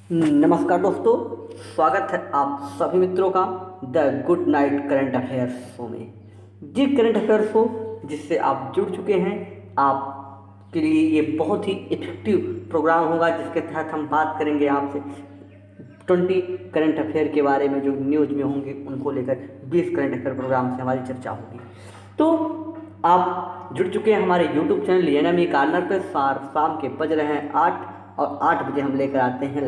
नमस्कार दोस्तों, स्वागत है आप सभी मित्रों का the good night current affairs show में। जी करंट अफेयर शो जिससे आप जुड़ चुके हैं, आपके लिए ये बहुत ही इफेक्टिव प्रोग्राम होगा जिसके तहत हम बात करेंगे आपसे 20 करंट अफेयर के बारे में जो न्यूज़ में होंगे उनको लेकर 20 करंट अफेयर प्रोग्राम से हमारी चर्चा होगी। तो आप जुड़ चुके हैं हमारे यूट्यूब चैनल एएनएम कॉर्नर पर। शाम के बज रहे हैं 8 और 8 बजे हम लेकर आते हैं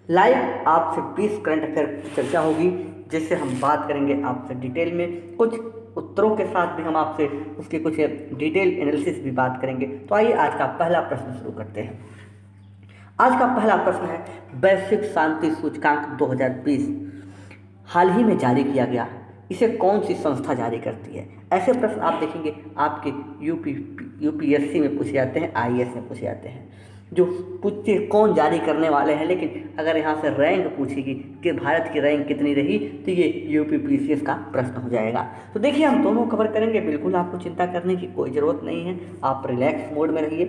लाइव आपसे 20 करंट अफेयर की चर्चा होगी जिससे हम बात करेंगे आपसे डिटेल में, कुछ उत्तरों के साथ भी हम आपसे उसके कुछ डिटेल एनालिसिस भी बात करेंगे। तो आइए आज का पहला प्रश्न शुरू करते हैं। आज का पहला प्रश्न है, वैश्विक शांति सूचकांक 2020 हाल ही में जारी किया गया, इसे कौन सी संस्था जारी करती है? ऐसे प्रश्न आप देखेंगे आपके यूपीएससी में पूछे जाते हैं, आईएएस में पूछे जाते हैं, जो पूछते कौन जारी करने वाले हैं। लेकिन अगर यहाँ से रैंक पूछेगी कि भारत की रैंक कितनी रही, तो ये यूपीपीसीएस का प्रश्न हो जाएगा। तो देखिए हम दोनों कवर करेंगे, बिल्कुल आपको चिंता करने की कोई ज़रूरत नहीं है, आप रिलैक्स मोड में रहिए,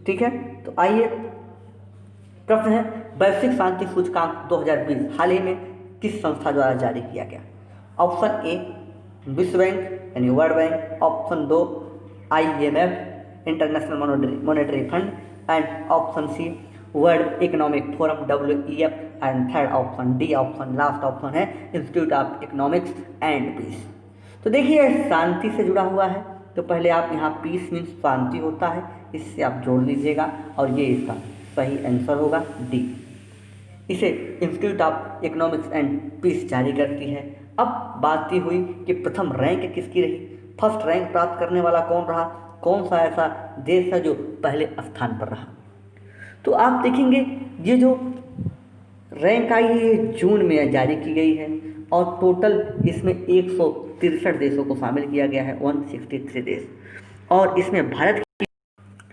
ठीक है। तो आइए, प्रश्न है, वैश्विक शांति सूचकांक 2020 हाल ही में किस संस्था द्वारा जारी किया गया? ऑप्शन ए विश्व बैंक यानी World Bank, option 2 IMF International Monetary Fund, and option C World Economic Forum WEF, and third option D option last option है Institute of economics and Peace. तो देखिए शांति से जुड़ा हुआ है, तो पहले आप यहाँ पीस मीन्स शांति होता है, इससे आप जोड़ लीजिएगा और ये इसका सही आंसर होगा डी। इसे institute of economics and peace जारी करती है। अब बात ये हुई कि प्रथम रैंक किसकी रही, फर्स्ट रैंक प्राप्त करने वाला कौन रहा, कौन सा ऐसा देश है जो पहले स्थान पर रहा। तो आप देखेंगे ये जो रैंक आई है ये जून में जारी की गई है और टोटल इसमें 163 देशों को शामिल किया गया है, 163 देश, और इसमें भारत की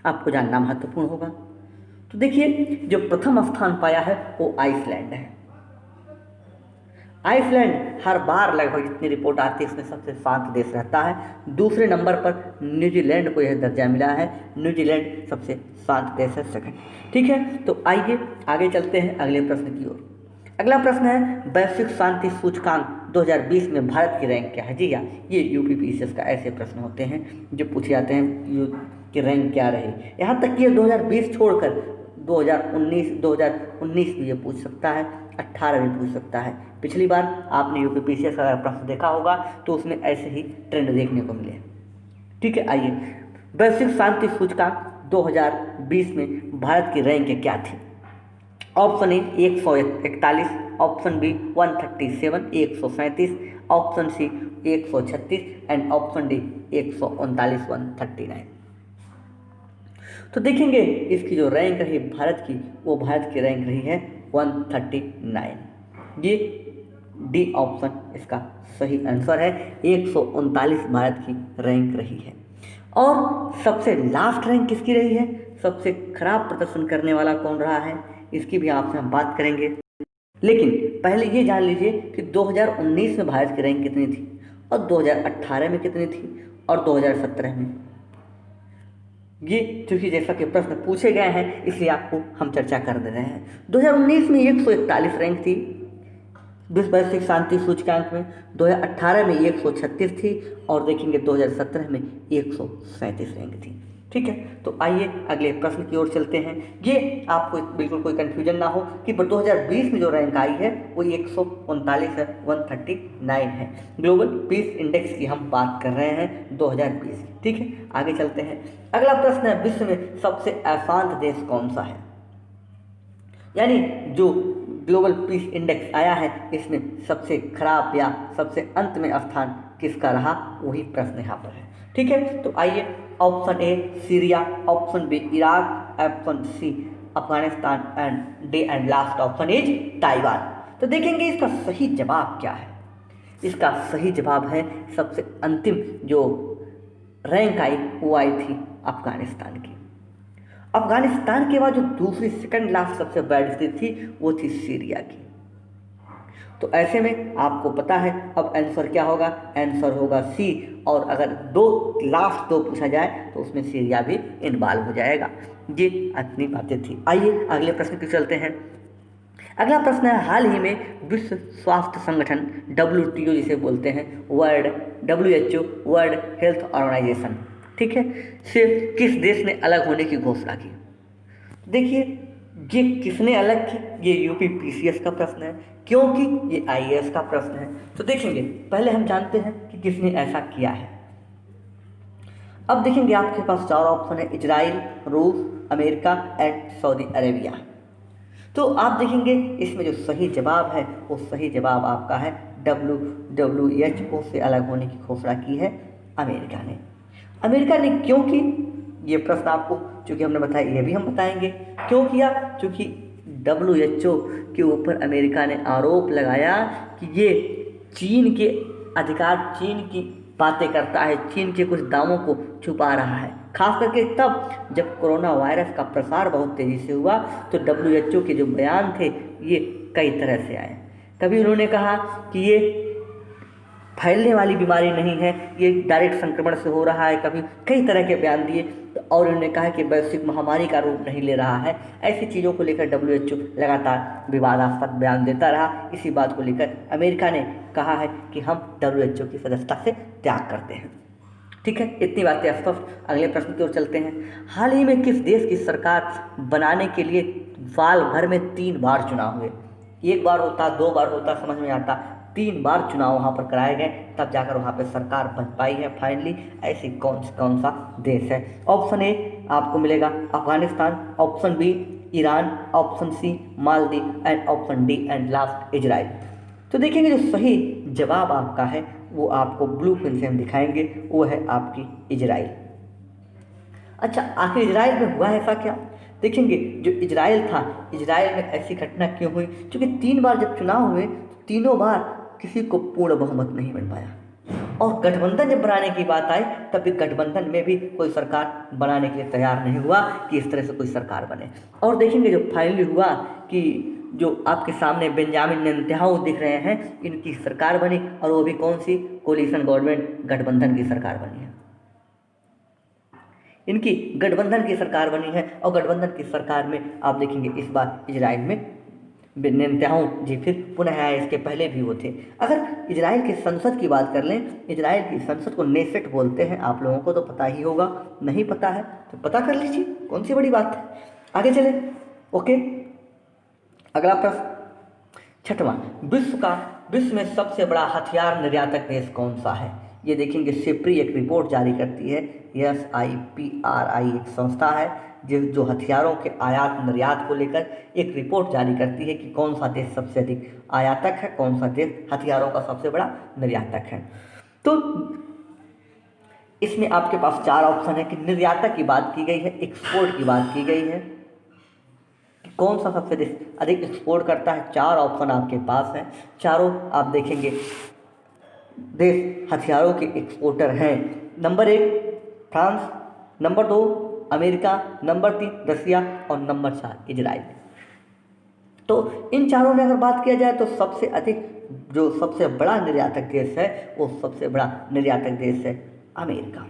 आपको जानना महत्वपूर्ण होगा। तो देखिए जो प्रथम स्थान पाया है वो आइसलैंड है। आइसलैंड हर बार लगभग जितनी रिपोर्ट आती है इसमें सबसे शांत देश रहता है। दूसरे नंबर पर न्यूजीलैंड को यह दर्जा मिला है, न्यूजीलैंड सबसे शांत देश है, सेकंड, ठीक है। तो आइए आगे चलते हैं अगले प्रश्न की ओर। अगला प्रश्न है, वैश्विक शांति सूचकांक 2020 में भारत की रैंक क्या है? जी हाँ, ये यूपीपीसीएस का ऐसे प्रश्न होते हैं जो पूछे जाते हैं कि रैंक क्या रही। यहाँ तक कि 2020 छोड़कर 2019 भी ये पूछ सकता है, 18 भी पूछ सकता है। पिछली बार आपने यूपीपीसीएस का प्रश्न देखा होगा तो उसमें ऐसे ही ट्रेंड देखने को मिले, ठीक है। आइए, वैश्विक शांति सूचकांक 2020 में भारत की रैंक क्या थी? Option A 141, option B 137 137, option C 136 and option D 139 139। तो देखेंगे इसकी जो रैंक रही भारत की, वो भारत की रैंक रही है 139। ये डी ऑप्शन इसका सही आंसर है, 139 भारत की रैंक रही है। और सबसे लास्ट रैंक किसकी रही है, सबसे खराब प्रदर्शन करने वाला कौन रहा है, इसकी भी आपसे हम बात करेंगे। लेकिन पहले ये जान लीजिए कि 2019 में भारत की रैंक कितनी थी और 2018 में कितनी थी और 2017 में। ये चूँकि जैसा कि प्रश्न पूछे गए हैं इसलिए आपको हम चर्चा कर दे रहे हैं। 2019 में 141 रैंक थी विश्व वैश्विक शांति सूचकांक में, 2018 में 136 थी और देखेंगे 2017 में 137 रैंक थी, ठीक है। तो आइए अगले प्रश्न की ओर चलते हैं। ये आपको बिल्कुल कोई कन्फ्यूजन ना हो कि 2020 में जो रैंक आई है वो 139 है, 139 है। ग्लोबल पीस इंडेक्स की हम बात कर रहे हैं 2020 की, ठीक है। आगे चलते हैं। अगला प्रश्न है, विश्व में सबसे अशांत देश कौन सा है? यानी जो ग्लोबल पीस इंडेक्स आया है इसमें सबसे खराब या सबसे अंत में स्थान किसका रहा, वही प्रश्न यहाँ पर है, ठीक है। तो आइए, option A Syria, option B Iraq, option C Afghanistan and D and last option is Taiwan. तो देखेंगे इसका सही जवाब क्या है। इसका सही जवाब है, सबसे अंतिम जो रैंक आई वो आई थी अफगानिस्तान की। अफगानिस्तान के बाद जो दूसरी सेकंड लास्ट सबसे बैड स्थिति थी वो थी सीरिया की। तो ऐसे में आपको पता है अब आंसर क्या होगा, आंसर होगा सी। और अगर लास्ट दो पूछा जाए तो उसमें सीरिया भी इन्वॉल्व हो जाएगा। ये इतनी बातें थी। आइए अगले प्रश्न की चलते हैं। अगला प्रश्न है, हाल ही में विश्व स्वास्थ्य संगठन WTO जिसे बोलते हैं, WHO वर्ल्ड हेल्थ ऑर्गेनाइजेशन, ठीक है, से किस देश ने अलग होने की घोषणा की? देखिए, ये किसने अलग की, ये UPPCS का प्रश्न है, क्योंकि ये IAS का प्रश्न है। तो देखेंगे, पहले हम जानते हैं कि किसने ऐसा किया है। अब देखेंगे आपके पास 4 ऑप्शन है, इजराइल, रूस, अमेरिका एंड सऊदी अरेबिया। तो आप देखेंगे इसमें जो सही जवाब है वो सही जवाब आपका है WHO से अलग होने की घोषणा की है अमेरिका ने। अमेरिका ने क्यों की, ये प्रश्न आपको चूँकि हमने बताया, ये भी हम बताएंगे क्यों किया। क्योंकि WHO के ऊपर अमेरिका ने आरोप लगाया कि ये चीन के अधिकार, चीन की बातें करता है, चीन के कुछ दावों को छुपा रहा है। खास करके तब जब कोरोना वायरस का प्रसार बहुत तेज़ी से हुआ तो WHO के जो बयान थे ये कई तरह से आए। कभी उन्होंने कहा कि ये फैलने वाली बीमारी नहीं है, ये डायरेक्ट संक्रमण से हो रहा है, कभी कई तरह के बयान दिए, और उन्होंने कहा कि वैश्विक महामारी का रूप नहीं ले रहा है। ऐसी चीज़ों को लेकर WHO लगातार विवादास्पद बयान देता रहा। इसी बात को लेकर अमेरिका ने कहा है कि हम WHO की सदस्यता से त्याग करते हैं। ठीक है, इतनी बातें स्पष्ट। अगले प्रश्न की ओर चलते हैं। हाल ही में किस देश की सरकार बनाने के लिए साल भर में 3 बार चुनाव हुए? 1 बार होता, 2 बार होता, समझ में आता, 3 बार चुनाव वहाँ पर कराए गए, तब जाकर वहाँ पर सरकार बन पाई है फाइनली। ऐसी कौन सा देश है? ऑप्शन ए आपको मिलेगा Afghanistan, option B Iran, option C Maldives and option D and last Israel. तो देखेंगे जो सही जवाब आपका है वो आपको ब्लू पेन से हम दिखाएंगे, वो है आपकी इजराइल। अच्छा, आखिर इजराइल में हुआ ऐसा क्या? देखेंगे जो इजराइल था, इजराइल में ऐसी घटना क्यों हुई? क्योंकि 3 बार जब चुनाव हुए, तीनों बार किसी को पूर्ण बहुमत नहीं मिल पाया, और गठबंधन जब बनाने की बात आई तब भी गठबंधन में भी कोई सरकार बनाने के लिए तैयार नहीं हुआ कि इस तरह से कोई सरकार बने। और देखेंगे जो फाइनली हुआ कि जो आपके सामने बेंजामिन नेतन्याहू दिख रहे हैं, इनकी सरकार बनी, और वो भी कौन सी? कोलिशन गवर्नमेंट, गठबंधन की सरकार बनी है। इनकी गठबंधन की सरकार बनी है, और गठबंधन की सरकार में आप देखेंगे इस बार इजराइल में नेतन्याहू जी फिर पुनः आए, इसके पहले भी वो थे। अगर इजराइल की संसद की बात कर लें, इजराइल की संसद को नेसेट बोलते हैं, आप लोगों को तो पता ही होगा, नहीं पता है तो पता कर लीजिए, कौन सी बड़ी बात है। आगे चले, ओके। अगला प्रश्न, छठवां, विश्व में सबसे बड़ा हथियार निर्यातक देश कौन सा है? ये देखेंगे सिप्री एक रिपोर्ट जारी करती है, SIPRI एक संस्था है जो हथियारों के आयात निर्यात को लेकर एक रिपोर्ट जारी करती है कि कौन सा देश सबसे अधिक आयातक है, कौन सा देश हथियारों का सबसे बड़ा निर्यातक है। तो इसमें आपके पास 4 ऑप्शन है कि निर्यातक की बात की गई है, एक्सपोर्ट की बात की गई है, कौन सा सबसे अधिक एक्सपोर्ट करता है। 4 ऑप्शन आपके पास हैं, चारों आप देखेंगे देश हथियारों के एक्सपोर्टर हैं। Number 1 France, number 2 America, number 3 रसिया और नंबर 4 इजराइल। तो इन चारों में अगर बात किया जाए तो सबसे अधिक जो सबसे बड़ा निर्यातक देश है वो सबसे बड़ा निर्यातक देश है अमेरिका।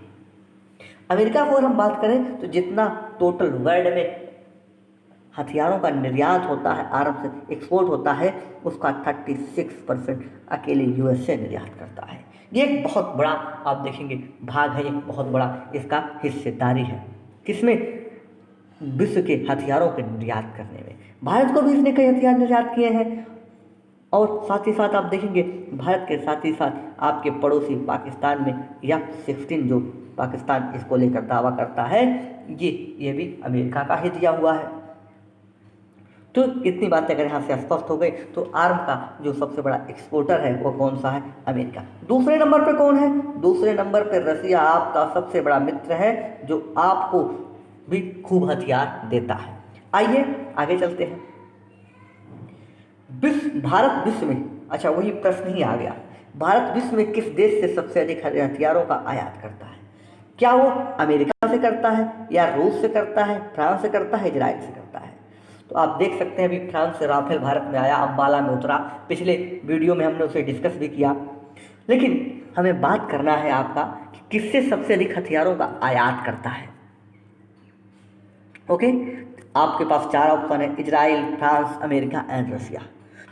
अमेरिका को अगर हम बात करें तो जितना टोटल वर्ल्ड में हथियारों का निर्यात होता है, आराम से एक्सपोर्ट होता है, उसका 36% अकेले USA निर्यात करता है। ये एक बहुत बड़ा आप देखेंगे भाग है, एक बहुत बड़ा इसका हिस्सेदारी है, किसमें? विश्व के हथियारों के निर्यात करने में। भारत को भी इसने कई हथियार निर्यात किए हैं, और साथ ही साथ आप देखेंगे भारत के साथ ही साथ आपके पड़ोसी पाकिस्तान में F-16 जो पाकिस्तान इसको लेकर दावा करता है, ये भी अमेरिका का ही दिया हुआ है। तो इतनी बातें अगर यहाँ से स्पष्ट हो गई तो आर्म का जो सबसे बड़ा एक्सपोर्टर है वो कौन सा है? अमेरिका। दूसरे नंबर पर कौन है? दूसरे नंबर पर रसिया आपका सबसे बड़ा मित्र है, जो आपको भी खूब हथियार देता है। आइए आगे चलते हैं। भारत विश्व में, अच्छा वही प्रश्न ही आ गया, भारत विश्व में किस देश से सबसे अधिक हथियारों का आयात करता है? क्या वो अमेरिका से करता है, या रूस से करता है, फ्रांस से करता है, इजराइल से करता है? तो आप देख सकते हैं अभी फ्रांस से राफेल भारत में आया, अंबाला में उतरा, पिछले वीडियो में हमने उसे डिस्कस भी किया। लेकिन हमें बात करना है आपका कि किससे सबसे अधिक हथियारों का आयात करता है। ओके, आपके पास 4 ऑप्शन है, Israel, France, America and Russia.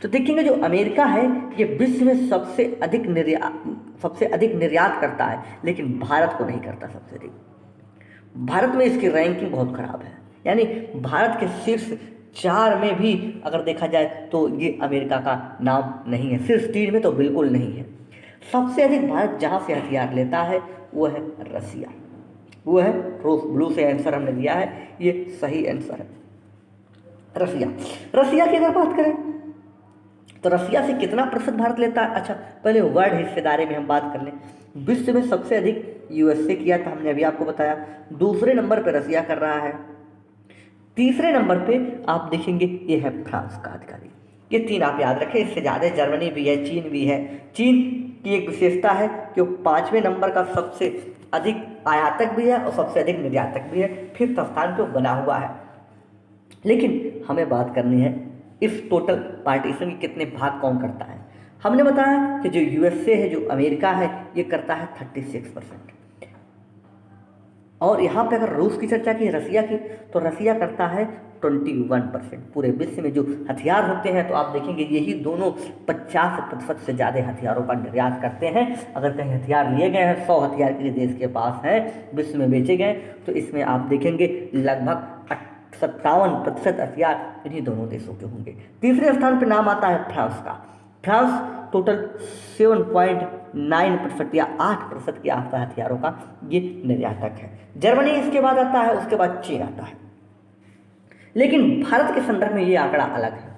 तो देखेंगे जो अमेरिका है ये विश्व में सबसे अधिक निर्यात करता है, लेकिन भारत को नहीं करता सबसे अधिक। भारत में इसकी रैंकिंग बहुत खराब है, यानी भारत के शीर्ष 4 में भी अगर देखा जाए तो ये अमेरिका का नाम नहीं है, शीर्ष 3 में तो बिल्कुल नहीं है। सबसे अधिक भारत जहाँ से हथियार लेता है वो है रसिया, वो है रूस। ब्लू से आंसर हमने दिया है, ये सही आंसर है रसिया। रसिया की अगर बात करें तो रसिया से कितना प्रतिशत भारत लेता है। अच्छा, पहले वर्ल्ड हिस्सेदारी में हम बात कर लें। विश्व में सबसे अधिक यूएसए किया था, हमने अभी आपको बताया। दूसरे नंबर पे रसिया कर रहा है। तीसरे नंबर पे आप देखेंगे ये है फ्रांस का अधिकारी। ये 3 आप याद रखें, इससे ज़्यादा जर्मनी भी है, चीन भी है। चीन की एक विशेषता है कि वो 5वें नंबर का सबसे अधिक आयातक भी है और सबसे अधिक निर्यातक भी है, 5th स्थान पे बना हुआ है। लेकिन हमें बात करनी है इस टोटल पार्टीशन के कितने भाग कौन करता है। हमने बताया कि जो यूएसए है, जो अमेरिका है, ये करता है 36%। और यहाँ पे अगर रूस की चर्चा की, रसिया की, तो रसिया करता है 21%। पूरे विश्व में जो हथियार होते हैं तो आप देखेंगे यही दोनों 50% से ज़्यादा हथियारों का निर्यात करते हैं। अगर कहीं हथियार लिए गए हैं, 100 हथियार किसी देश के पास हैं, विश्व में बेचे गए, तो इसमें आप देखेंगे लगभग 57% हथियार इन्हीं दोनों देशों के होंगे। तीसरे स्थान पर नाम आता है फ्रांस का। फ्रांस टोटल 7.9% या 8% के आसपास हथियारों का ये निर्यातक है। जर्मनी इसके बाद आता है, उसके बाद चीन आता है। लेकिन भारत के संदर्भ में ये आंकड़ा अलग है।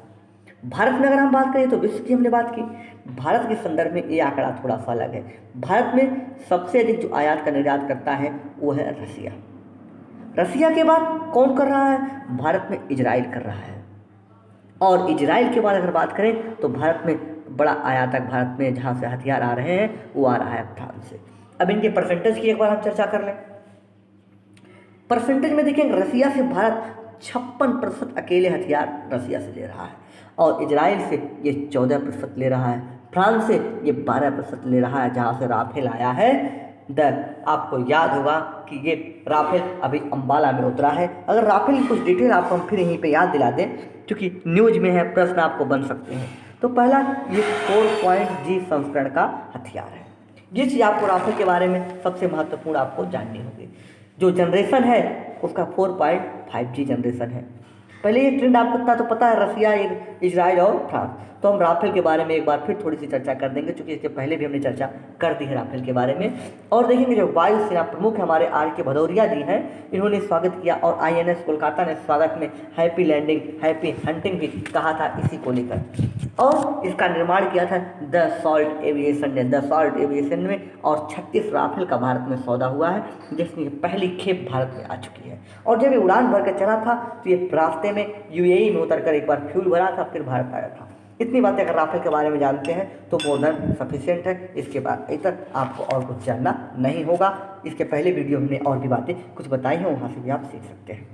भारत में अगर हम बात करें तो विश्व की हमने बात की, भारत के संदर्भ में ये आंकड़ा थोड़ा सा अलग है। भारत में सबसे अधिक जो आयात का निर्यात करता है वो है रसिया। रसिया के बाद कौन कर रहा है? भारत में इजराइल कर रहा है। और इजराइल के बाद अगर बात करें तो भारत में बड़ा आयातक, भारत में जहाँ से हथियार आ रहे हैं वो आ रहा है फ्रांस से। अब इनके परसेंटेज की एक बार हम चर्चा कर लें। परसेंटेज में देखेंगे रसिया से भारत 56% अकेले हथियार रसिया से ले रहा है, और इजराइल से ये 14% ले रहा है, फ्रांस से ये 12% ले रहा है, जहाँ से राफेल आया है। आपको याद होगा कि ये राफेल अभी अंबाला में उतरा है। अगर राफेल की कुछ डिटेल आपको हम फिर यहीं पे याद दिला दें, क्योंकि न्यूज में है, प्रश्न आपको बन सकते हैं। तो पहला ये 4G संस्करण का हथियार है। ये चीज़ आपको राफेल के बारे में सबसे महत्वपूर्ण आपको जाननी होगी। जो जनरेशन है उसका 4.5G जनरेशन है। पहले ये ट्रेंड आपको इतना तो पता है, रसिया, इजराइल और फ्रांस। तो हम राफेल के बारे में एक बार फिर थोड़ी सी चर्चा कर देंगे, क्योंकि इसके पहले भी हमने चर्चा कर दी है राफेल के बारे में। और देखेंगे जो वायुसेना प्रमुख हमारे RK भदौरिया जी हैं, इन्होंने स्वागत किया, और INS कोलकाता ने स्वागत में हैप्पी लैंडिंग, हैप्पी हंटिंग भी कहा था इसी को लेकर। और इसका निर्माण किया था दसॉल्ट एविएशन ने, दसॉल्ट एविएशन में। और 36 राफेल का भारत में सौदा हुआ है, जिसमें पहली खेप भारत में आ चुकी है। और जब ये उड़ान भर कर चला था तो ये रास्ते में UAE में उतर कर एक बार फ्यूल भरा था, फिर भारत आया था। इतनी बातें अगर राफेल के बारे में जानते हैं तो मोर देन सफिशिएंट है। इसके बाद इधर आपको और कुछ जानना नहीं होगा। इसके पहले वीडियो में हमने और भी बातें कुछ बताई हैं, वहाँ से भी आप सीख सकते हैं।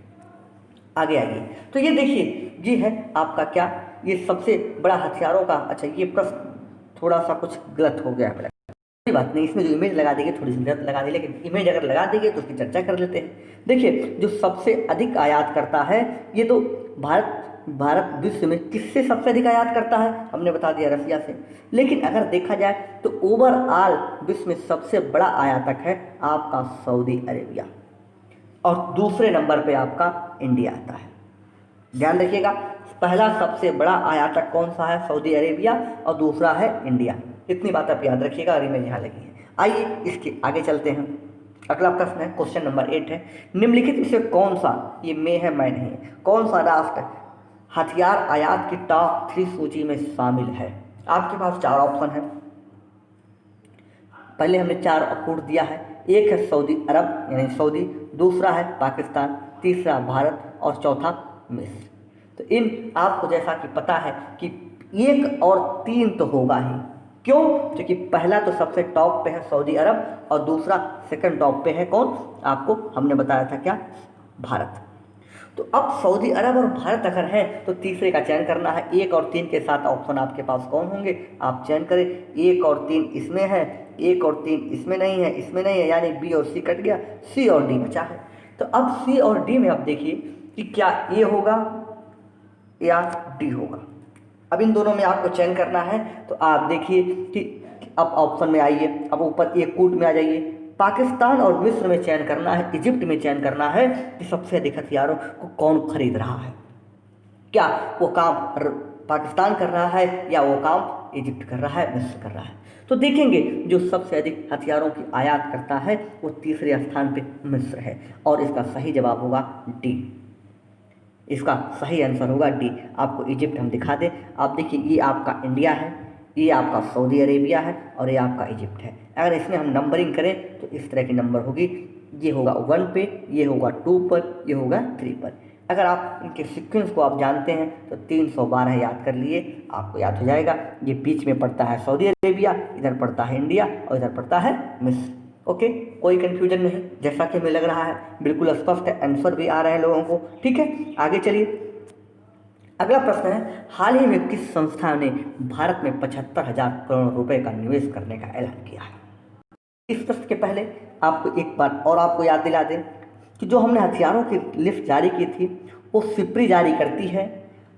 आगे आइए, तो ये देखिए, ये है आपका क्या, ये सबसे बड़ा हथियारों का। अच्छा, ये प्रश्न थोड़ा सा कुछ गलत हो गया है, कोई बात नहीं, इसमें जो इमेज लगा देंगे थोड़ी सी गलत लगा दी, लेकिन इमेज अगर लगा देंगे तो उसकी चर्चा कर लेते हैं। देखिए, जो सबसे अधिक आयात करता है, ये तो भारत विश्व में किससे सबसे अधिक आयात करता है, हमने बता दिया रसिया से। लेकिन अगर देखा जाए तो ओवरऑल विश्व में सबसे बड़ा आयातक है आपका सऊदी अरेबिया, और दूसरे नंबर पे आपका इंडिया आता है। ध्यान रखिएगा, पहला सबसे बड़ा आयातक कौन सा है? सऊदी अरेबिया, और दूसरा है इंडिया। इतनी बात आप याद रखिएगा, और इमेज यहाँ लगी है। आइए इसके आगे चलते हैं। अगला प्रश्न है, क्वेश्चन नंबर 8 है, निम्नलिखित में से कौन सा, ये मैं है मैं नहीं, कौन सा राष्ट्र हथियार आयात की टॉप 3 सूची में शामिल है? आपके पास 4 ऑप्शन है। पहले हमने 4 कोड दिया है। एक है सऊदी अरब यानी सऊदी, दूसरा है पाकिस्तान, तीसरा भारत, और चौथा मिस्र। तो इन आपको जैसा कि पता है कि 1 और 3 तो होगा ही। क्यों? क्योंकि पहला तो सबसे टॉप पे है सऊदी अरब, और दूसरा सेकंड टॉप पे है कौन? आपको हमने बताया था क्या? भारत। तो अब सऊदी अरब और भारत अगर है तो तीसरे का चयन करना है। 1 और 3 के साथ ऑप्शन आपके पास कौन होंगे, आप चयन करें। 1 और 3 इसमें है, 1 और 3 इसमें नहीं है, इसमें नहीं है, यानी B और C कट गया, C और D बचा है। तो अब C और D में आप देखिए कि कि क्या ए होगा या डी होगा। अब इन दोनों में आपको चयन करना है। तो आप देखिए कि अब ऑप्शन में आइए, अब ऊपर एक कूट में आ जाइए। पाकिस्तान और मिस्र में चयन करना है, इजिप्ट में चयन करना है कि सबसे अधिक हथियारों को कौन खरीद रहा है। क्या वो काम पाकिस्तान कर रहा है या वो काम इजिप्ट कर रहा है, मिस्र कर रहा है। तो देखेंगे जो सबसे अधिक हथियारों की आयात करता है वो तीसरे स्थान पे मिस्र है और इसका सही जवाब होगा डी। इसका सही आंसर होगा डी। आपको इजिप्ट हम दिखा दें, आप देखिए ये आपका इंडिया है, ये आपका सऊदी अरेबिया है और ये आपका इजिप्ट है। अगर इसमें हम नंबरिंग करें तो इस तरह की नंबर होगी, ये होगा 1 पे, ये होगा 2 पर, ये होगा 3 पर। अगर आप इनके सीक्वेंस को आप जानते हैं तो 312 याद कर लिए, आपको याद हो जाएगा। ये बीच में पड़ता है सऊदी अरेबिया, इधर पड़ता है इंडिया और इधर पड़ता है मिस्र। ओके, कोई कंफ्यूजन नहीं, जैसा कि हमें लग रहा है बिल्कुल स्पष्ट है, आंसर भी आ रहे हैं लोगों को। ठीक है, आगे चलिए। अगला प्रश्न है, हाल ही में किस संस्था ने भारत में 75,000 करोड़ रुपए का निवेश करने का ऐलान किया है। इस प्रश्न के पहले आपको एक बात और आपको याद दिला दें कि जो हमने हथियारों की लिस्ट जारी की थी वो सिप्री जारी करती है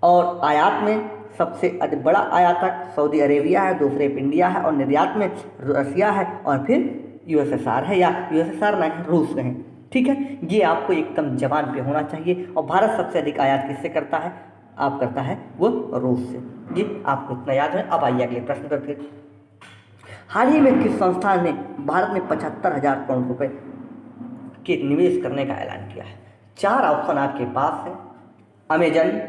और आयात में सबसे बड़ा आयातक सऊदी अरेबिया है, दूसरे पे इंडिया है और निर्यात में रसिया है और फिर यूएसएसआर है, या यूएसएसआर ना है, रूस है। ठीक है, ये आपको एकदम जबान पे होना चाहिए। और भारत सबसे अधिक आयात किससे करता है, आप करता है वो रूस से। ये आपको इतना याद है। अब आइए अगले प्रश्न पर फिर। हाल ही में किस संस्थान ने भारत में 75,000 करोड़ रुपए के निवेश करने का ऐलान किया है। 4 ऑप्शन आपके पास है, अमेजन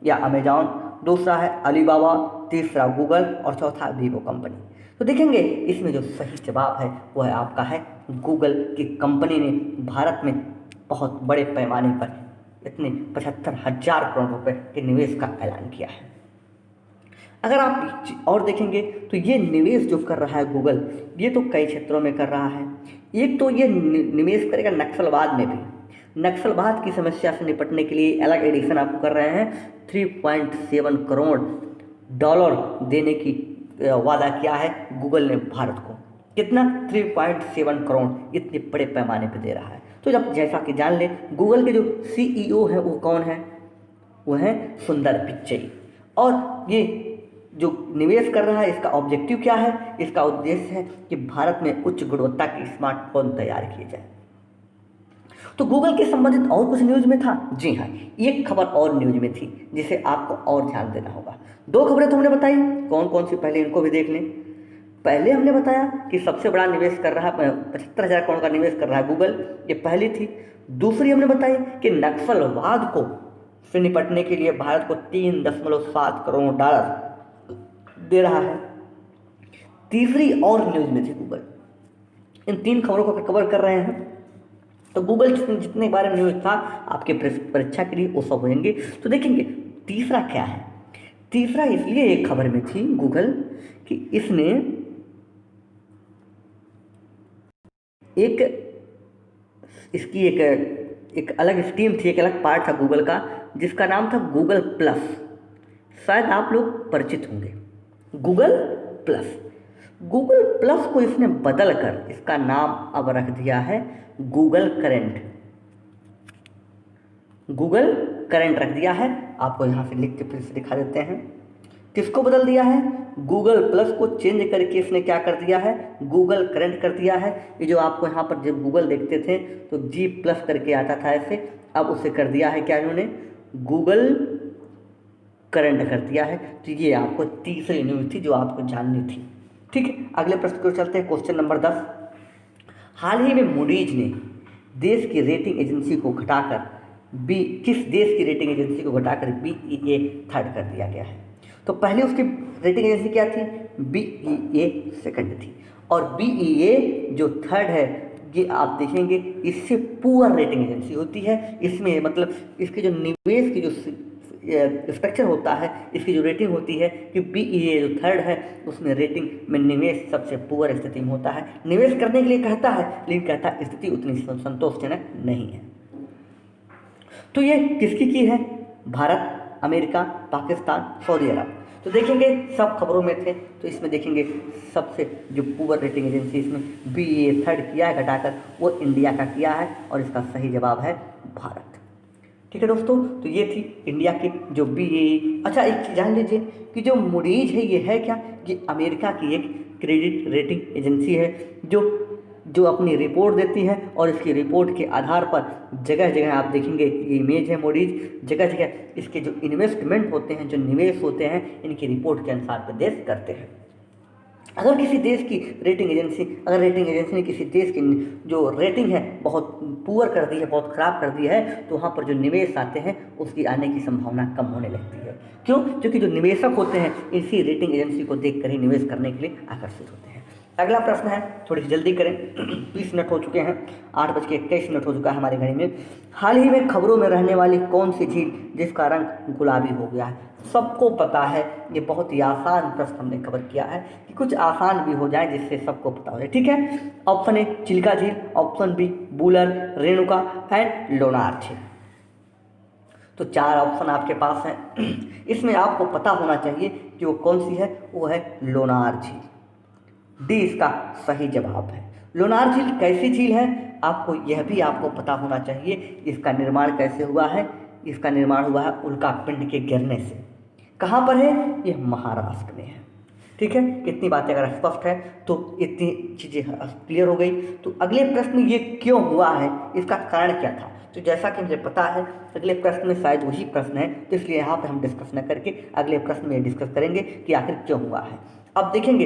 या अमेजॉन, दूसरा है अलीबाबा, तीसरा गूगल और चौथा वीवो कंपनी। तो देखेंगे इसमें जो सही जवाब है वो है आपका है गूगल की कंपनी ने भारत में बहुत बड़े पैमाने पर इतने 75,000 करोड़ रुपए के निवेश का ऐलान किया है। अगर आप और देखेंगे तो ये निवेश जो कर रहा है गूगल, ये तो कई क्षेत्रों में कर रहा है। एक तो ये निवेश करेगा नक्सलवाद में भी, नक्सलवाद की समस्या से निपटने के लिए अलग एडिशन आपको कर रहे हैं। 3.7 करोड़ डॉलर देने की वादा किया है गूगल ने भारत को। कितना, 3.7 करोड़, इतने बड़े पैमाने पर दे रहा है। तो जब जैसा कि जान ले, गूगल के जो सीईओ हैं वो कौन है, वो है सुंदर पिच्चई। और ये जो निवेश कर रहा है इसका ऑब्जेक्टिव क्या है, इसका उद्देश्य है कि भारत में उच्च गुणवत्ता के स्मार्टफोन तैयार किए जाए। तो गूगल के संबंधित और कुछ न्यूज में था, जी हाँ, एक खबर और न्यूज में थी जिसे आपको और ध्यान देना होगा। 2 खबरें तो हमने बताई, कौन कौन सी, पहले इनको भी देख लें। पहले हमने बताया कि सबसे बड़ा निवेश कर रहा है, 75,000 करोड़ का निवेश कर रहा है गूगल, ये पहली थी। दूसरी हमने बताई कि नक्सलवाद को से निपटने के लिए भारत को 3.7 करोड़ डॉलर दे रहा है। तीसरी और न्यूज में थी गूगल। इन 3 खबरों को कवर कर रहे हैं। तो गूगल जितने बारे में न्यूज था आपके परीक्षा के लिए वो सब होंगे। तो देखेंगे तीसरा क्या है। तीसरा इसलिए एक खबर में थी गूगल कि इसने इसकी एक अलग स्कीम थी, एक अलग पार्ट था गूगल का जिसका नाम था गूगल प्लस। शायद आप लोग परिचित होंगे गूगल प्लस। गूगल प्लस को इसने बदल कर इसका नाम अब रख दिया है गूगल करेंट। गूगल करेंट रख दिया है। आपको यहाँ से लिख के फिर से दिखा देते हैं किसको बदल दिया है। गूगल प्लस को चेंज करके इसने क्या कर दिया है, गूगल करेंट कर दिया है। ये जो आपको यहाँ पर जब गूगल देखते थे तो जी प्लस करके आता था ऐसे, अब उसे कर दिया है क्या इन्होंने, गूगल करंट कर दिया है। तो ये आपको तीसरी न्यूज थी जो आपको जाननी थी। ठीक है, अगले प्रश्न को चलते हैं। क्वेश्चन नंबर 10, हाल ही में मूडीज ने देश की रेटिंग एजेंसी को घटाकर किस देश की रेटिंग एजेंसी को घटाकर BEA थर्ड कर दिया गया है। तो पहले उसकी रेटिंग एजेंसी क्या थी, BEA सेकंड थी, और BEA जो थर्ड है ये आप देखेंगे इससे पुअर रेटिंग एजेंसी होती है। इसमें मतलब इसके जो निवेश की जो स्ट्रक्चर होता है, इसकी जो रेटिंग होती है कि BEA जो थर्ड है उसमें रेटिंग में निवेश सबसे पुअर स्थिति में होता है। निवेश करने के लिए कहता है लेकिन कहता है स्थिति उतनी संतोषजनक नहीं है। तो ये किसकी की है, भारत, अमेरिका, पाकिस्तान, सऊदी अरब। तो देखेंगे सब खबरों में थे तो इसमें देखेंगे सबसे जो पुअर रेटिंग एजेंसी इसमें BEA थर्ड किया है घटाकर वो इंडिया का किया है और इसका सही जवाब है भारत। ठीक है दोस्तों, तो ये थी इंडिया की जो BEE। अच्छा, एक चीज़ जान लीजिए कि जो मूडीज है ये है क्या, ये अमेरिका की एक क्रेडिट रेटिंग एजेंसी है जो जो अपनी रिपोर्ट देती है, और इसकी रिपोर्ट के आधार पर जगह जगह आप देखेंगे ये इमेज है मूडीज, जगह जगह इसके जो इन्वेस्टमेंट होते हैं, जो निवेश होते हैं, इनकी रिपोर्ट के अनुसार प्रदेश करते हैं। अगर किसी देश की रेटिंग एजेंसी ने किसी देश की जो रेटिंग है बहुत पुअर कर दी है, बहुत ख़राब कर दी है, तो वहाँ पर जो निवेश आते हैं उसकी आने की संभावना कम होने लगती है। क्यों? क्योंकि जो निवेशक होते हैं इसी रेटिंग एजेंसी को देख कर ही निवेश करने के लिए आकर्षित होते हैं। अगला प्रश्न है, थोड़ी सी जल्दी करें 20 मिनट हो चुके हैं, 8:21 हो चुका है हमारे घड़ी में। हाल ही में खबरों में रहने वाली कौन सी झील जिसका रंग गुलाबी हो गया है? सबको पता है, ये बहुत ही आसान प्रश्न हमने कवर किया है कि कुछ आसान भी हो जाए जिससे सबको पता हो जाए। ठीक है, ऑप्शन ए चिल्का झील, option B Wular, Renuka and Lonar झील। तो 4 ऑप्शन आपके पास हैं। इसमें आपको पता होना चाहिए कि वो कौन सी है, वो है लोनार झील। डी इसका सही जवाब है। लोनार झील कैसी झील है, आपको यह भी आपको पता होना चाहिए। इसका निर्माण कैसे हुआ है? इसका निर्माण हुआ है उल्का पिंड के गिरने से। कहाँ पर है? यह महाराष्ट्र में है। ठीक है, इतनी बातें अगर स्पष्ट है तो इतनी चीज़ें क्लियर हो गई। तो अगले प्रश्न में ये क्यों हुआ है, इसका कारण क्या था? तो जैसा कि मुझे पता है अगले प्रश्न में शायद वही प्रश्न है, तो इसलिए यहाँ पर हम डिस्कस न करके अगले प्रश्न में डिस्कस करेंगे कि आखिर क्यों हुआ है। अब देखेंगे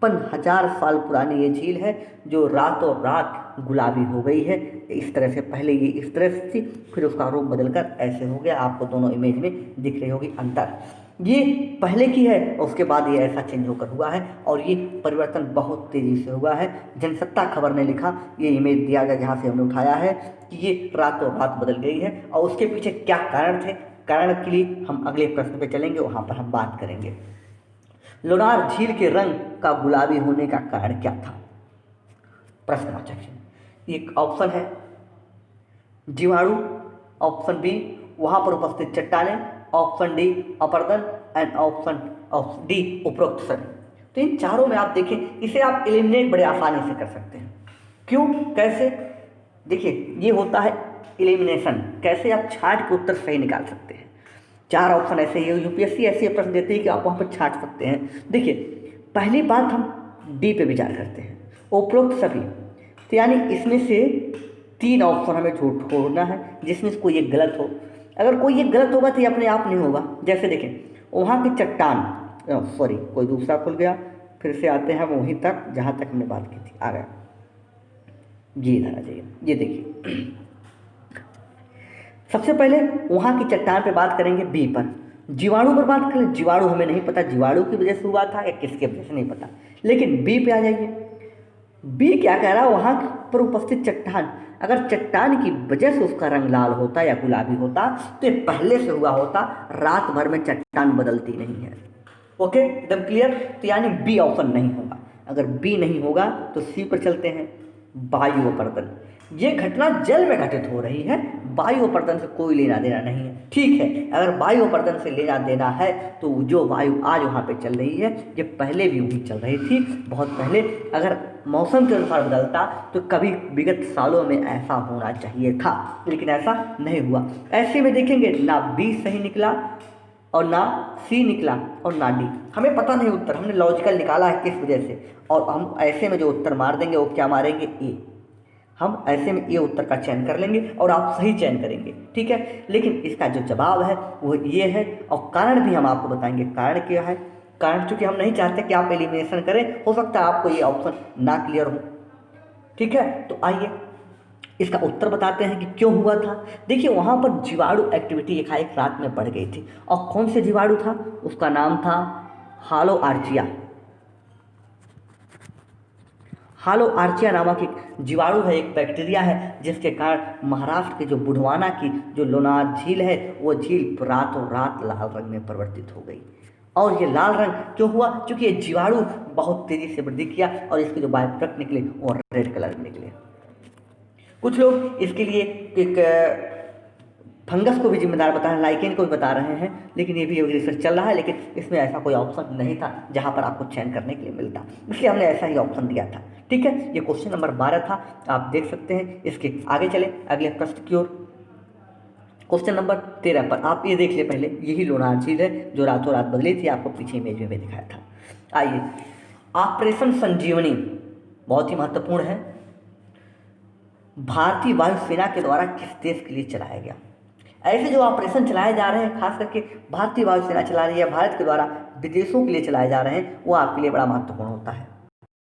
56,000 साल पुरानी ये झील है जो रातों रात गुलाबी हो गई है। इस तरह से, पहले ये इस तरह से थी, फिर उसका रूप बदलकर ऐसे हो गया। आपको दोनों इमेज में दिख रही होगी अंतर। ये पहले की है और उसके बाद ये ऐसा चेंज होकर हुआ है, और ये परिवर्तन बहुत तेज़ी से हुआ है। जनसत्ता खबर ने लिखा, ये इमेज दिया गया जहाँ से हमने उठाया है, कि ये रातों रात बदल गई है, और उसके पीछे क्या कारण थे, कारण के लिए हम अगले प्रश्न पे चलेंगे, वहाँ पर हम बात करेंगे। लोनार झील के रंग का गुलाबी होने का कारण क्या था? प्रश्नवाचक चिन्ह। एक ऑप्शन है जीवाणु, ऑप्शन बी वहां पर उपस्थित चट्टानें, ऑप्शन डी अपरदन एंड ऑप्शन डी उपरोक्त सभी। तो इन चारों में आप देखें, इसे आप एलिमिनेट बड़े आसानी से कर सकते हैं। क्यों, कैसे? देखिए, ये होता है एलिमिनेशन। कैसे? आप छांट के उत्तर सही निकाल सकते हैं। 4 ऑप्शन ऐसे ही, यूपीएससी ऐसे प्रश्न देते हैं कि आप वहाँ पर छांट सकते हैं। देखिए, पहली बात हम डी पे विचार करते हैं, उपरोक्त सभी। तो यानी इसमें से 3 ऑप्शन हमें छोड़ना है जिसमें से कोई एक गलत हो। अगर कोई एक गलत होगा तो ये अपने आप नहीं होगा। जैसे देखें, वहाँ की चट्टान, सॉरी कोई दूसरा खुल गया, फिर से आते हैं हम वहीं तक जहाँ तक हमने बात की थी। आ गया जी, इधर आ जाइए। ये देखिए, सबसे पहले वहाँ की चट्टान पे बात करेंगे बी पर। जीवाणु पर बात करें, जीवाणु हमें नहीं पता जीवाणु की वजह से हुआ था या किसके वजह से नहीं पता, लेकिन बी पे आ जाइए। बी क्या कह रहा है, वहाँ पर उपस्थित चट्टान, अगर चट्टान की वजह से उसका रंग लाल होता या गुलाबी होता तो ये पहले से हुआ होता। रात भर में चट्टान बदलती नहीं है। ओके, एकदम क्लियर। तो यानी बी ऑप्शन नहीं होगा। अगर बी नहीं होगा तो सी पर चलते हैं, वायु अपर्दन। ये घटना जल में घटित हो रही है, वायु अपर्दन से कोई लेना देना नहीं है। ठीक है, अगर वायु अपर्दन से लेना देना है तो जो वायु आज वहाँ पे चल रही है ये पहले भी वही चल रही थी, बहुत पहले। अगर मौसम के अनुसार बदलता तो कभी विगत सालों में ऐसा होना चाहिए था, लेकिन ऐसा नहीं हुआ। ऐसे में देखेंगे ना बी सही निकला और ना सी निकला और ना डी। हमें पता नहीं उत्तर, हमने लॉजिकल निकाला है किस वजह से, और हम ऐसे में जो उत्तर मार देंगे वो क्या मारेंगे, ए। हम ऐसे में ये उत्तर का चयन कर लेंगे और आप सही चयन करेंगे। ठीक है, लेकिन इसका जो जवाब है वो ये है, और कारण भी हम आपको बताएंगे। कारण क्या है? कारण चूंकि हम नहीं चाहते कि आप एलिमिनेशन करें, हो सकता है आपको ये ऑप्शन ना क्लियर हो। ठीक है, तो आइए इसका उत्तर बताते हैं कि क्यों हुआ था। देखिए, वहाँ पर जीवाणु एक्टिविटी एकाएक रात में बढ़ गई थी, और कौन से जीवाणु था? उसका नाम था हालो आर्चिया। हालो आर्चिया नामक एक जीवाणु है, एक बैक्टीरिया है, जिसके कारण महाराष्ट्र के जो बुढ़वाना की जो लोनार झील है वो झील रातों रात लाल रंग में परिवर्तित हो गई। और ये लाल रंग क्यों हुआ? क्योंकि ये जीवाणु बहुत तेज़ी से वृद्धि किया और इसके जो बाय प्रोडक्ट निकले वो रेड कलर में निकले। कुछ लोग इसके लिए एक फंगस को भी जिम्मेदार बता रहे हैं, लाइकेन को भी बता रहे हैं, लेकिन ये भी रिसर्च चल रहा है, लेकिन इसमें ऐसा कोई ऑप्शन नहीं था जहाँ पर आपको चयन करने के लिए मिलता, इसलिए हमने ऐसा ही ऑप्शन दिया था। ठीक है, ये क्वेश्चन नंबर 12 था, आप देख सकते हैं। इसके आगे चले अगले प्रश्न की ओर। क्वेश्चन नंबर 13 पर आप ये देख ले, पहले यही लोनार झील है जो रातों रात बदली थी, आपको पीछे इमेज में भी दिखाया था। आइए, ऑपरेशन संजीवनी बहुत ही महत्वपूर्ण है। भारतीय वायुसेना के द्वारा किस देश के लिए चलाया गया? ऐसे जो ऑपरेशन चलाए जा रहे हैं, खास करके भारतीय वायुसेना चला रही है, भारत के द्वारा विदेशों के लिए चलाए जा रहे हैं, वो आपके लिए बड़ा महत्वपूर्ण होता है।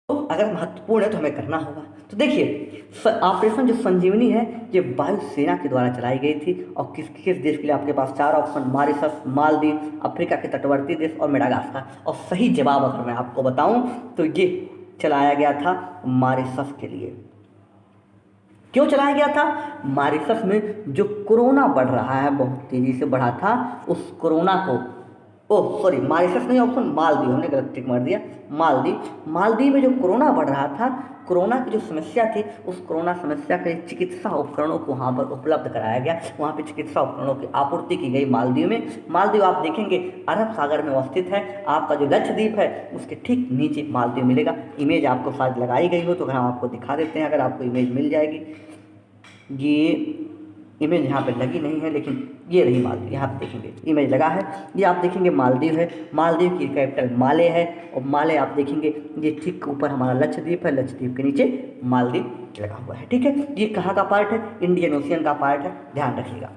तो अगर महत्वपूर्ण है तो हमें करना होगा। तो देखिए, ऑपरेशन जो संजीवनी है ये वायुसेना के द्वारा चलाई गई थी, और किस किस देश के लिए? आपके पास 4 ऑप्शन, मॉरिशस, मालदीव, अफ्रीका के तटवर्ती देश और मेडागास्कर। और सही जवाब अगर मैं आपको बताऊं तो ये चलाया गया था मॉरिशस के लिए। क्यों चलाया गया था? मॉरिशस में जो कोरोना बढ़ रहा है, बहुत तेजी से बढ़ा था, उस कोरोना को, ओह सॉरी, मॉरिशस नहीं, ऑप्शन मालदीव, हमने गलत टिक मार दिया, मालदीव में जो कोरोना बढ़ रहा था, कोरोना की जो समस्या थी, उस कोरोना समस्या के लिए चिकित्सा उपकरणों को वहाँ पर उपलब्ध कराया गया। वहाँ पे चिकित्सा उपकरणों की आपूर्ति की गई मालदीव में। मालदीव आप देखेंगे अरब सागर में अवस्थित है। आपका जो लक्षद्वीप है उसके ठीक नीचे मालदीव मिलेगा। इमेज आपको शायद लगाई गई हो तो हम आपको दिखा देते हैं, अगर आपको इमेज मिल जाएगी। ये इमेज यहाँ पे लगी नहीं है, लेकिन ये रही मालदीव, यहाँ पे देखेंगे इमेज लगा है, ये आप देखेंगे मालदीव है। मालदीव की कैपिटल माले है, और माले आप देखेंगे ये ठीक ऊपर हमारा लक्षद्वीप है, लक्षद्वीप के नीचे मालदीव लगा हुआ है। ठीक है, ये कहाँ का पार्ट है? इंडियन ओशियन का पार्ट है, ध्यान रखिएगा।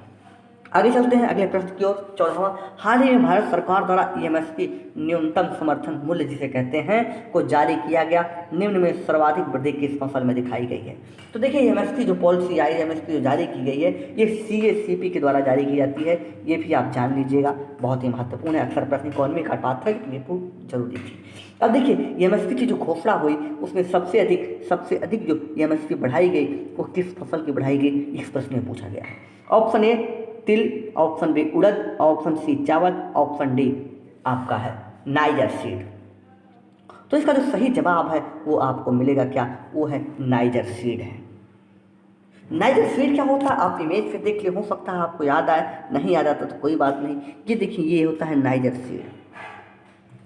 आगे चलते हैं अगले प्रश्न की ओर। 14वां, हाल ही में भारत सरकार द्वारा एमएसपी न्यूनतम समर्थन मूल्य जिसे कहते हैं को जारी किया गया। निम्न में सर्वाधिक वृद्धि किस फसल में दिखाई गई है? तो देखिए, एमएसपी जो पॉलिसी आई, एमएसपी जो जारी की गई है, ये सीएसीपी के द्वारा जारी की जाती है। ये भी आप जान लीजिएगा, बहुत ही महत्वपूर्ण है। अक्सर प्रश्न इकोनॉमी का पाठ था, लेकिन ये बहुत जरूरी थी। अब देखिए, एमएसपी की जो घोषणा हुई उसमें सबसे अधिक जो एमएसपी बढ़ाई गई वो किस फसल की बढ़ाई गई, इस प्रश्न में पूछा गया है। ऑप्शन ए तिल, ऑप्शन बी उड़द, ऑप्शन सी चावल, ऑप्शन डी आपका है नाइजर सीड। तो इसका जो सही जवाब है वो आपको मिलेगा क्या? वो है नाइजर सीड है। नाइजर सीड क्या होता है? आप इमेज पे देख ले, हो सकता है आपको याद आए, नहीं याद आता तो कोई बात नहीं। ये देखिए, ये होता है नाइजर सीड।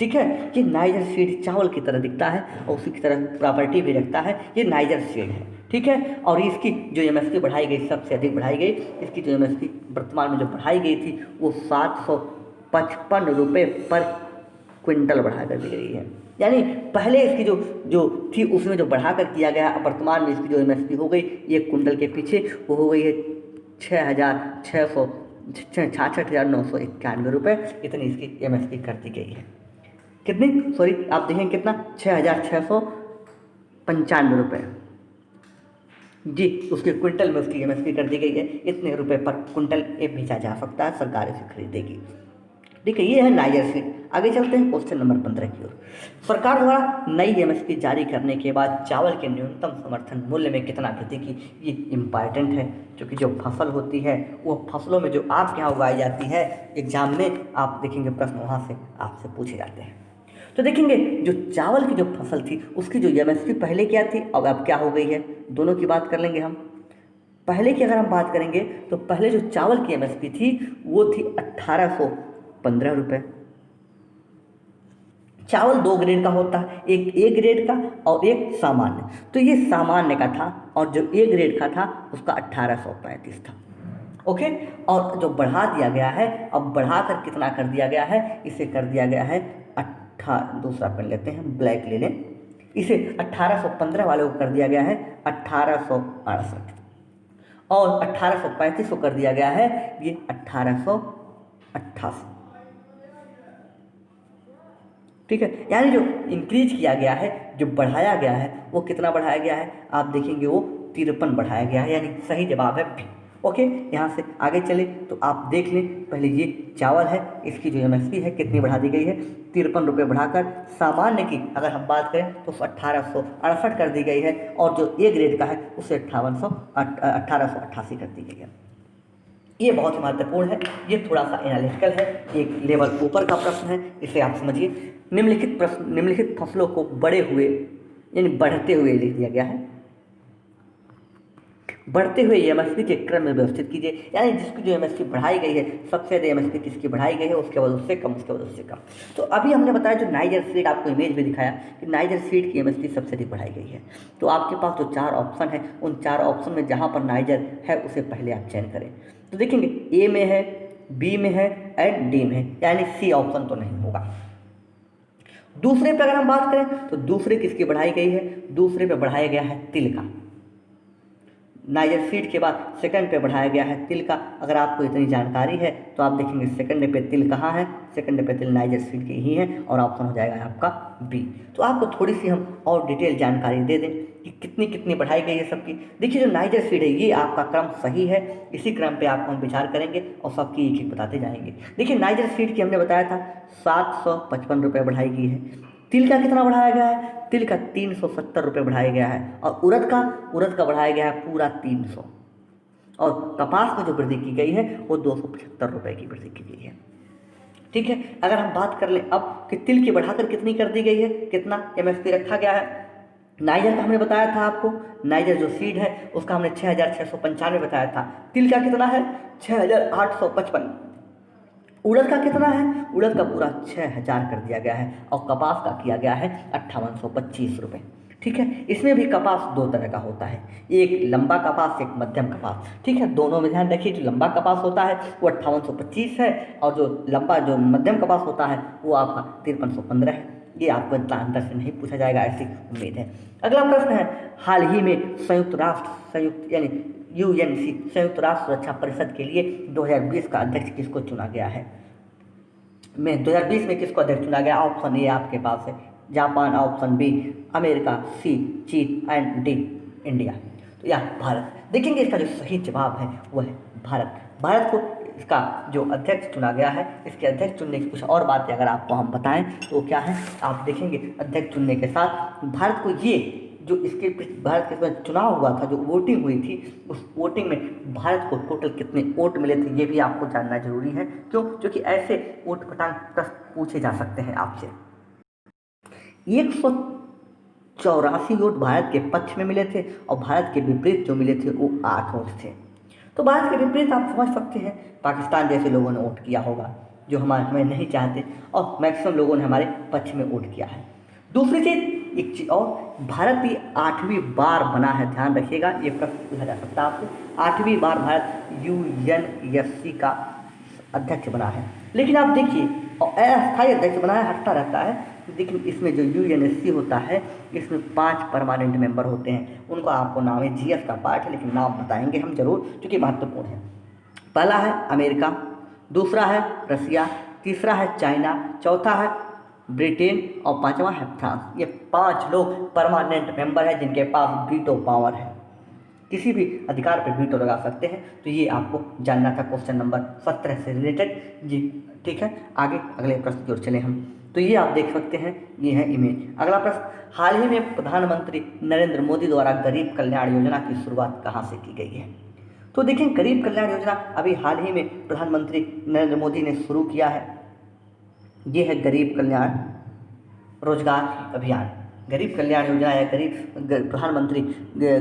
ठीक है, ये नाइजर सीड चावल की तरह दिखता है और उसी की तरह प्रॉपर्टी भी रखता है। ये नाइजर सीड है। ठीक है, और इसकी जो एमएसपी बढ़ाई गई, सबसे अधिक बढ़ाई गई। इसकी जो एमएसपी वर्तमान में जो बढ़ाई गई थी वो 755 रुपये पर क्विंटल बढ़ाकर दी गई है। यानी पहले इसकी जो थी उसमें जो बढ़ाकर किया गया, वर्तमान में इसकी जो एमएसपी हो गई एक क्विंटल के पीछे, वो हो गई है 66,991 रुपये। इतनी इसकी एमएसपी कर दी गई है। कितनी? सॉरी, आप देखें कितना, 6,695 रुपये जी, उसके क्विंटल में उसकी एमएसपी कर दी गई है। इतने रुपए पर क्विंटल ये बेचा जा सकता है, सरकार इसे खरीदेगी। ठीक है, ये है नाइजर सीड। आगे चलते हैं क्वेश्चन नंबर 15 की ओर। सरकार द्वारा नई एमएसपी जारी करने के बाद चावल के न्यूनतम समर्थन मूल्य में कितना वृद्धि की? ये इम्पॉर्टेंट है, क्योंकि जो फसल होती है वो फसलों में जो आपके यहाँ उगाई जाती है, एग्जाम में आप देखेंगे प्रश्न वहाँ से आपसे पूछे जाते हैं। तो देखेंगे जो चावल की जो फसल थी उसकी जो एमएसपी पहले क्या थी और अब क्या हो गई है, दोनों की बात कर लेंगे हम। पहले की अगर हम बात करेंगे तो पहले जो चावल की एमएसपी थी वो थी 1815 रुपये। चावल 2 ग्रेड का होता है, एक ए ग्रेड का और एक सामान्य। तो ये सामान्य का था और जो ए ग्रेड का था उसका 1835 था। ओके, और जो बढ़ा दिया गया है, अब बढ़ाकर कितना कर दिया गया है? इसे कर दिया गया है दूसरा पेन लेते हैं, ब्लैक ले लें। इसे 1815 वाले को कर दिया गया है 1868 और 1835 को कर दिया गया है ये 1888। ठीक है, यानी जो इंक्रीज किया गया है, जो बढ़ाया गया है, वो कितना बढ़ाया गया है? आप देखेंगे वो 53 बढ़ाया गया है, यानी सही जवाब है बी। ओके, यहाँ से आगे चले तो आप देख लें, पहले ये चावल है, इसकी जो एमएसपी है कितनी बढ़ा दी गई है? 53 रुपये बढ़ाकर। सामान्य की अगर हम बात करें तो 1868 कर दी गई है और जो ए ग्रेड का है उसे 1888 कर दी गई है। ये बहुत महत्वपूर्ण है, ये थोड़ा सा एनालिटिकल है, एक लेवल ऊपर का प्रश्न है, इसे आप समझिए। निम्नलिखित फसलों को बड़े हुए यानी बढ़ते हुए लिख दिया गया है। बढ़ते हुए एमएसपी के क्रम में व्यवस्थित कीजिए, यानी जिसकी जो एमएसपी बढ़ाई गई है, सबसे ज़्यादा एमएसपी किसकी बढ़ाई गई है, उसके बाद उससे कम, उसके बाद उससे कम। तो अभी हमने बताया जो नाइजर सीड, आपको इमेज में दिखाया कि नाइजर सीड की एमएसपी सबसे अधिक बढ़ाई गई है। तो आपके पास जो 4 ऑप्शन है, उन 4 ऑप्शन में जहाँ पर नाइजर है उसे पहले आप चयन करें। तो देखेंगे ए में है, बी में है एंड डी में है, यानी सी ऑप्शन तो नहीं होगा। दूसरे पे अगर हम बात करें तो दूसरे किसकी बढ़ाई गई है, दूसरे पे बढ़ाया गया है तिल का। नाइजर सीड के बाद सेकंड पे बढ़ाया गया है तिल का। अगर आपको इतनी जानकारी है तो आप देखेंगे सेकंड पे तिल कहाँ है, सेकंड पे तिल नाइजर सीड के ही है और ऑप्शन हो जाएगा आपका बी। तो आपको थोड़ी सी हम और डिटेल जानकारी दे दें कि कितनी कितनी बढ़ाई गई है सबकी। देखिए जो नाइजर सीड है ये आपका क्रम सही है, इसी क्रम पे आपको हम विचार करेंगे और सबकी एक एक बताते जाएंगे। देखिए नाइजर सीड की हमने बताया था 755 रुपये बढ़ाई गई है। तिल का कितना बढ़ाया गया है, तिल का 370 रुपये बढ़ाया गया है। और उड़द का बढ़ाया गया है पूरा 300। और कपास में जो वृद्धि की गई है वो 275 रुपये की वृद्धि की गई है। ठीक है, अगर हम बात कर लें अब कि तिल की बढ़ाकर कितनी कर दी गई है, कितना एमएसपी रखा गया है। नाइजर का हमने बताया था आपको, नाइजर जो सीड है उसका हमने 6695 बताया था। तिल का कितना है 6855। उड़द का कितना है, उड़द का पूरा 6000 कर दिया गया है। और कपास का किया गया है 5825 रुपये। ठीक है, इसमें भी कपास दो तरह का होता है, एक लंबा कपास, एक मध्यम कपास। ठीक है, दोनों में ध्यान रखिए, जो लंबा कपास होता है वो 5825 है और जो मध्यम कपास होता है वो आपका 5315 है। ये आपको इतना अंतर से नहीं पूछा जाएगा, ऐसी उम्मीद है। अगला प्रश्न है, हाल ही में संयुक्त यानी यूएनसी संयुक्त राष्ट्र सुरक्षा परिषद के लिए 2020 का अध्यक्ष किसको चुना गया है। 2020 में किसको अध्यक्ष चुना गया, ऑप्शन ए आपके पास है जापान, ऑप्शन बी अमेरिका, सी चीन एंड डी इंडिया। तो यह भारत। देखेंगे इसका जो सही जवाब है वह है भारत। भारत को इसका जो अध्यक्ष चुना गया है, इसके अध्यक्ष चुनने की कुछ और बातें अगर आपको हम बताएं तो क्या है, आप देखेंगे अध्यक्ष चुनने के साथ भारत को ये जो इसके भारत के इसमें चुनाव हुआ था, जो वोटिंग हुई थी, उस वोटिंग में भारत को टोटल कितने वोट मिले थे ये भी आपको जानना जरूरी है। क्यों, क्योंकि ऐसे वोट पटांग प्रश्न पूछे जा सकते हैं आपसे। 184 वोट भारत के पक्ष में मिले थे और भारत के विपरीत जो मिले थे वो 8 वोट थे। तो भारत के विपरीत आप समझ सकते हैं, पाकिस्तान जैसे लोगों ने वोट किया होगा जो हमें नहीं चाहते, और मैक्सिमम लोगों ने हमारे पक्ष में वोट किया है। दूसरी चीज़, एक चीज़ और, भारत ये 8वीं बार बना है, ध्यान रखिएगा, ये प्रश्न पूछा जा सकता है आपसे। 8वीं बार भारत यूएनएससी का अध्यक्ष बना है। लेकिन आप देखिए, और अस्थायी अध्यक्ष बना है, हटता रहता है। लेकिन इसमें जो यूएनएससी होता है इसमें 5 परमानेंट मेंबर होते हैं, उनको आपको नाम है, जीएस का पार्ट है लेकिन नाम बताएंगे हम जरूर क्योंकि महत्वपूर्ण है। पहला है अमेरिका, दूसरा है रसिया, तीसरा है चाइना, चौथा है ब्रिटेन और पांचवा है फ्रांस। ये 5 लोग परमानेंट मेंबर हैं जिनके पास वीटो पावर है, किसी भी अधिकार पर वीटो लगा सकते हैं। तो ये आपको जानना था क्वेश्चन नंबर 17 से रिलेटेड जी। ठीक है, आगे अगले प्रश्न की ओर चले हम। तो ये आप देख सकते हैं, ये है इमेज। अगला प्रश्न, हाल ही में प्रधानमंत्री नरेंद्र मोदी द्वारा गरीब कल्याण योजना की शुरुआत कहाँ से की गई है। तो देखें, गरीब कल्याण योजना अभी हाल ही में प्रधानमंत्री नरेंद्र मोदी ने शुरू किया है। ये है गरीब कल्याण रोजगार अभियान, गरीब कल्याण योजना या प्रधानमंत्री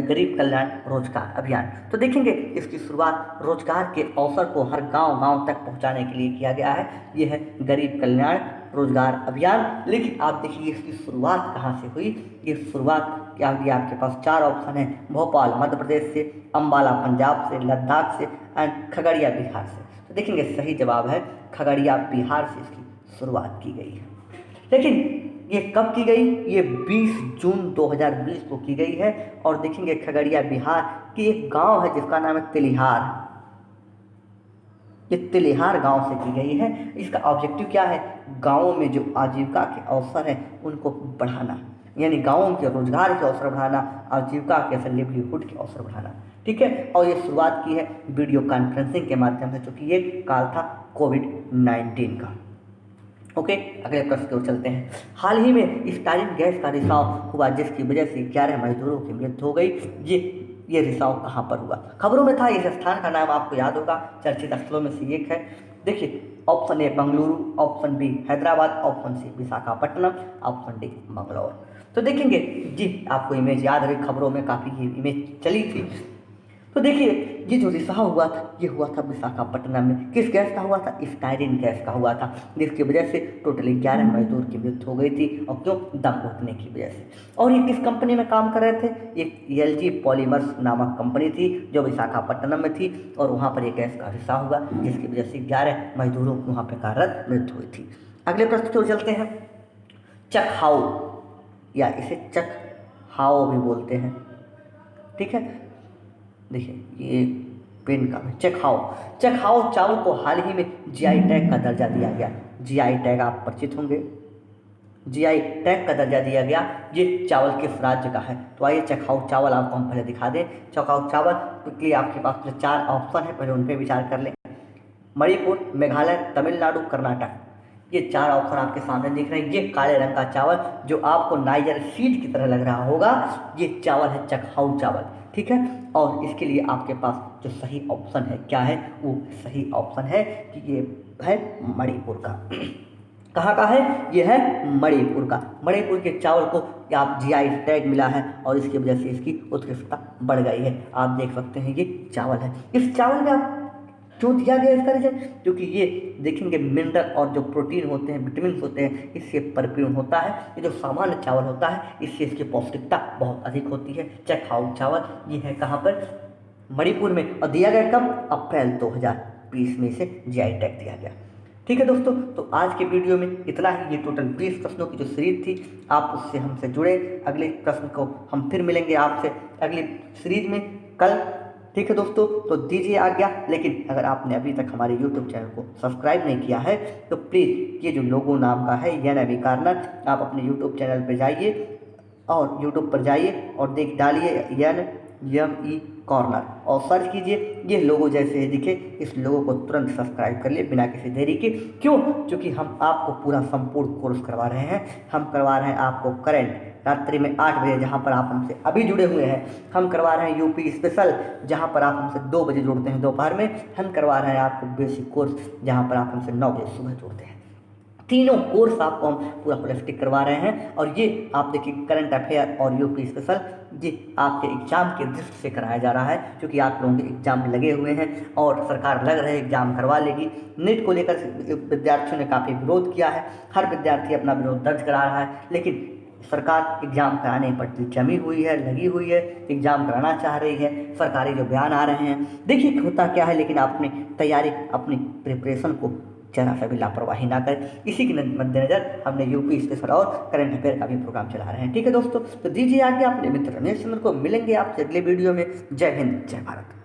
गरीब कल्याण रोजगार अभियान। तो देखेंगे इसकी शुरुआत रोजगार के अवसर को हर गांव तक पहुंचाने के लिए किया गया है। ये है गरीब कल्याण रोजगार अभियान। लेकिन आप देखिए इसकी शुरुआत कहाँ से हुई। ये शुरुआत क्या हुई, आपके पास 4 ऑप्शन है, भोपाल मध्य प्रदेश से, अम्बाला पंजाब से, लद्दाख से एंड खगड़िया बिहार से। तो देखेंगे सही जवाब है खगड़िया बिहार से इसकी शुरुआत की गई है। लेकिन ये कब की गई, ये 20 जून 2020 को की गई है। और देखेंगे खगड़िया बिहार की एक गांव है जिसका नाम है तिलिहार, ये तिलिहार गांव से की गई है। इसका ऑब्जेक्टिव क्या है, गांवों में जो आजीविका के अवसर हैं उनको बढ़ाना, यानी गांवों के रोजगार के अवसर बढ़ाना, आजीविका के लिवलीहुड के अवसर बढ़ाना। ठीक है, और ये शुरुआत की है वीडियो कॉन्फ्रेंसिंग के माध्यम से, चूँकि ये काल था कोविड-19 का। ओके, अगले प्रश्न की ओर चलते हैं। हाल ही में स्टालिन गैस का रिसाव हुआ जिसकी वजह से 11 मजदूरों की मृत्यु हो गई। ये रिसाव कहाँ पर हुआ, खबरों में था। इस स्थान का नाम आपको याद होगा, चर्चित स्थलों में से एक है। देखिए, option A Bengaluru, option B Hyderabad, option C Visakhapatnam, option D Mangalore. तो देखेंगे जी, आपको इमेज याद रही, खबरों में काफ़ी इमेज चली थी। तो देखिए, ये जो रिसाव हुआ था ये हुआ था विशाखापट्टनम में। किस गैस का हुआ था? स्टायरीन गैस का हुआ था, जिसकी वजह से टोटली 11 मजदूर की मृत्यु हो गई थी। और क्यों? दम घुटने की वजह से। और ये किस कंपनी में काम कर रहे थे? एक एलजी पॉलीमर्स नामक कंपनी थी जो विशाखापट्टनम में थी, और वहाँ पर एक गैस का रिसाव हुआ जिसकी वजह से 11 मजदूरों की वहाँ पर कार्यरत मृत्यु हुई थी। अगले प्रश्न की ओर चलते हैं। चकहाऊ, या इसे चक हाओ भी बोलते हैं, ठीक है। देखिए ये पेन का है, चकहाओ। चकहाओ चावल को हाल ही में जीआई टैग का दर्जा दिया गया। जीआई टैग आप परिचित होंगे, जीआई टैग का दर्जा दिया गया। ये चावल किस राज्य का है? तो आइए चकहाओ चावल आपको हम पहले दिखा दें। चकहाओ चावल के लिए आपके पास जो 4 ऑप्शन है, पहले उन पर विचार कर लें। मणिपुर, मेघालय, तमिलनाडु, कर्नाटक। ये 4 ऑप्शन आपके सामने दिख रहे हैं। ये काले रंग का चावल जो आपको नाइजर सीड की तरह लग रहा होगा, ये चावल है चकहाऊ चावल, ठीक है। और इसके लिए आपके पास जो सही ऑप्शन है क्या है? वो सही ऑप्शन है कि ये है मणिपुर का। कहाँ का है? ये है मणिपुर का। मणिपुर के चावल को आप जीआई टैग मिला है और इसकी वजह से इसकी उत्कृष्टता बढ़ गई है। आप देख सकते हैं ये चावल है। इस चावल में आप क्यों दिया गया इसका रीजन? क्योंकि ये देखेंगे मिनरल और जो प्रोटीन होते हैं, विटामिन होते हैं, इससे परिपूर्ण होता है। ये जो सामान्य चावल होता है इससे इसकी पौष्टिकता बहुत अधिक होती है। चकहाऊ चावल ये है कहाँ पर? मणिपुर में। और दिया गया कब? अप्रैल 2020 में इसे जीआई टैग दिया गया। ठीक है दोस्तों, तो आज के वीडियो में इतना ही। ये टोटल 20 प्रश्नों की जो सीरीज थी, आप उससे हमसे जुड़े। अगले प्रश्न को हम फिर मिलेंगे आपसे अगली सीरीज में कल। ठीक है दोस्तों, तो दीजिए आज्ञा। लेकिन अगर आपने अभी तक हमारे यूट्यूब चैनल को सब्सक्राइब नहीं किया है तो प्लीज़ ये जो लोगो नाम का है YNME कॉर्नर, आप अपने यूट्यूब चैनल पर जाइए और यूट्यूब पर जाइए और देख डालिए YNME कॉर्नर और सर्च कीजिए। ये लोगो जैसे ही दिखे इस लोगो को तुरंत सब्सक्राइब कर लिए बिना किसी देरी के। क्यों? क्योंकि हम आपको पूरा संपूर्ण कोर्स करवा रहे हैं। हम करवा रहे हैं आपको करंट रात्रि में 8 बजे, जहाँ पर आप हमसे अभी जुड़े हुए हैं। हम करवा रहे हैं यूपी स्पेशल, जहाँ पर आप हमसे 2 बजे जुड़ते हैं दोपहर में। हम करवा रहे हैं आपको बेसिक कोर्स, जहाँ पर आप हमसे 9 बजे सुबह जुड़ते हैं। तीनों कोर्स आपको हम पूरा होलिस्टिक करवा रहे हैं। और ये आप देखिए करंट अफेयर और यूपी स्पेशल, ये आपके एग्जाम के दृष्टि से कराया जा रहा है, क्योंकि आप लोगों के एग्जाम लगे हुए हैं और सरकार लग रहे एग्जाम करवा लेगी। नीट को लेकर विद्यार्थियों ने काफ़ी विरोध किया है। हर विद्यार्थी अपना विरोध दर्ज करा रहा है, लेकिन सरकार एग्ज़ाम कराने पर जमी हुई है, लगी हुई है, एग्ज़ाम कराना चाह रही है। सरकारी जो बयान आ रहे हैं, देखिए होता क्या है। लेकिन आप अपनी तैयारी, अपनी प्रिपरेशन को जरा सा भी लापरवाही ना करें। इसी के मद्देनजर हमने यूपी स्पेशल और करंट अफेयर का भी प्रोग्राम चला रहे हैं। ठीक है दोस्तों, तो दीजिए आगे अपने मित्र रमेश चंद्र को। मिलेंगे आपसे अगले वीडियो में। जय हिंद, जय भारत।